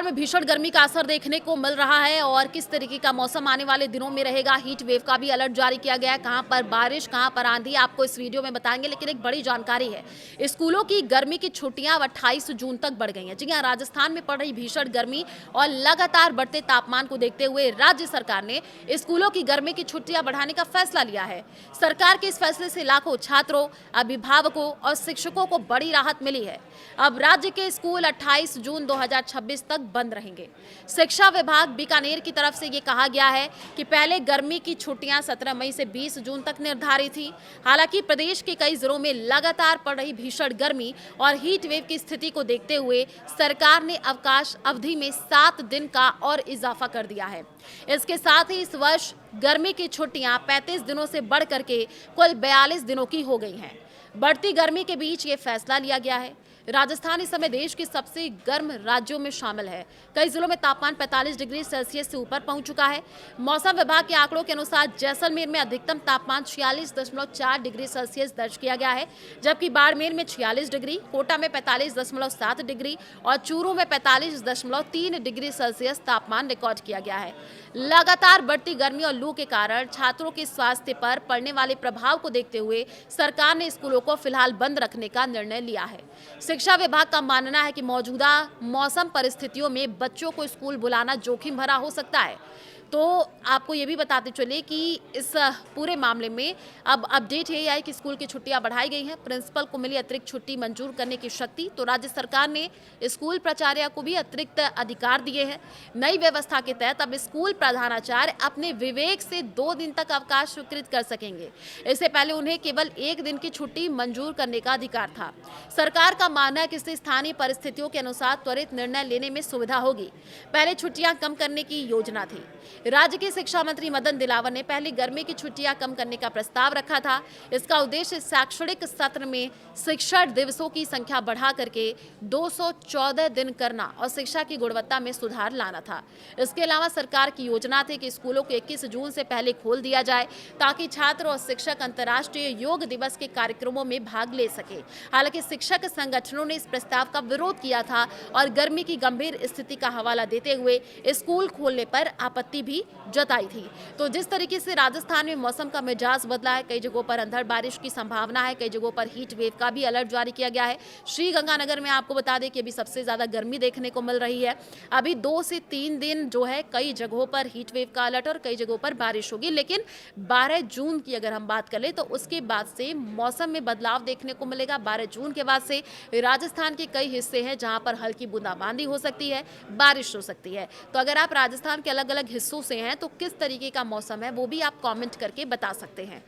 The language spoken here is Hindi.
में भीषण गर्मी का असर देखने को मिल रहा है और किस तरीके का मौसम आने वाले दिनों में रहेगा। हीट वेव का भी अलर्ट जारी किया गया है। कहां पर बारिश, कहां पर आंधी, आपको इस वीडियो में बताएंगे। लेकिन एक बड़ी जानकारी है, स्कूलों की गर्मी की छुट्टियां अब 28 जून तक बढ़ गई हैं। जी हां, राजस्थान में पड़ रही भीषण गर्मी और लगातार बढ़ते तापमान को देखते हुए राज्य सरकार ने स्कूलों की गर्मी की छुट्टियां बढ़ाने का फैसला लिया है। सरकार के इस फैसले से लाखों छात्रों, अभिभावकों और शिक्षकों को बड़ी राहत मिली है। अब राज्य के स्कूल 28 जून 2026 तक बंद रहेंगे। शिक्षा विभाग बीकानेर की तरफ से ये कहा गया है कि पहले गर्मी की छुट्टियां 17 मई से 20 जून तक निर्धारित थी। हालांकि प्रदेश के कई जिलों में लगातार पड़ रही भीषण गर्मी और हीट वेव की स्थिति को देखते हुए सरकार ने अवकाश अवधि में 7 दिन का और इजाफा कर दिया है। इसके साथ ही इस वर्ष गर्मी की छुट्टियां 35 दिनों से बढ़ करके कुल 42 दिनों की हो गई हैं। बढ़ती गर्मी के बीच ये फैसला लिया गया है। राजस्थान इस समय देश के सबसे गर्म राज्यों में शामिल है। कई जिलों में तापमान 45 डिग्री सेल्सियस से ऊपर पहुंच चुका है। मौसम विभाग के आंकड़ों के अनुसार जैसलमेर में अधिकतम तापमान 46.4 डिग्री सेल्सियस दर्ज किया गया है, जबकि बाड़मेर में 46 डिग्री, कोटा में 45.7 डिग्री और चूरू में 45.3 डिग्री सेल्सियस तापमान रिकॉर्ड किया गया है। लगातार बढ़ती गर्मी और लू के कारण छात्रों के स्वास्थ्य पर पड़ने वाले प्रभाव को देखते हुए सरकार ने स्कूलों को फिलहाल बंद रखने का निर्णय लिया है। शिक्षा विभाग का मानना है कि मौजूदा मौसम परिस्थितियों में बच्चों को स्कूल बुलाना जोखिम भरा हो सकता है। तो आपको ये भी बताते चले कि इस पूरे मामले में अब अपडेट ये आई कि स्कूल की छुट्टियां बढ़ाई गई हैं। प्रिंसिपल को मिली अतिरिक्त छुट्टी मंजूर करने की शक्ति, तो राज्य सरकार ने स्कूल प्राचार्य को भी अतिरिक्त अधिकार दिए हैं। नई व्यवस्था के तहत अब स्कूल प्रधानाचार्य अपने विवेक से 2 दिन तक अवकाश स्वीकृत कर सकेंगे। इससे पहले उन्हें केवल 1 दिन की छुट्टी मंजूर करने का अधिकार था। सरकार का मानना है कि इससे स्थानीय परिस्थितियों के अनुसार त्वरित निर्णय लेने में सुविधा होगी। पहले छुट्टियां कम करने की योजना थी। राज्य के शिक्षा मंत्री मदन दिलावर ने पहले गर्मी की छुट्टियां कम करने का प्रस्ताव रखा था। इसका उद्देश्य शैक्षणिक सत्र में शिक्षण दिवसों की संख्या बढ़ा करके 214 दिन करना और शिक्षा की गुणवत्ता में सुधार लाना था। इसके अलावा सरकार की योजना थी कि स्कूलों को 21 जून से पहले खोल दिया जाए, ताकि छात्र और शिक्षक अंतर्राष्ट्रीय योग दिवस के कार्यक्रमों में भाग ले सके। हालांकि शिक्षक संगठनों ने इस प्रस्ताव का विरोध किया था और गर्मी की गंभीर स्थिति का हवाला देते हुए स्कूल खोलने पर आपत्ति भी जताई थी। तो जिस तरीके से राजस्थान में मौसम का मिजाज बदला है, कई जगहों पर अंधड़ बारिश की संभावना है, कई जगहों पर हीट वेव का भी अलर्ट जारी किया गया है। श्रीगंगानगर में आपको बता दें कि अभी सबसे ज्यादा गर्मी देखने को मिल रही है। अभी 2 से 3 दिन जो है कई जगहों पर हीट वेव का अलर्ट और कई जगहों पर बारिश होगी। लेकिन 12 जून की अगर हम बात करें तो उसके बाद से मौसम में बदलाव देखने को मिलेगा। 12 जून के बाद से राजस्थान के कई हिस्से हैं जहां पर हल्की बूंदाबांदी हो सकती है, बारिश हो सकती है। तो अगर आप राजस्थान के अलग अलग हिस्सों से हैं तो किस तरीके का मौसम है वो भी आप कमेंट करके बता सकते हैं।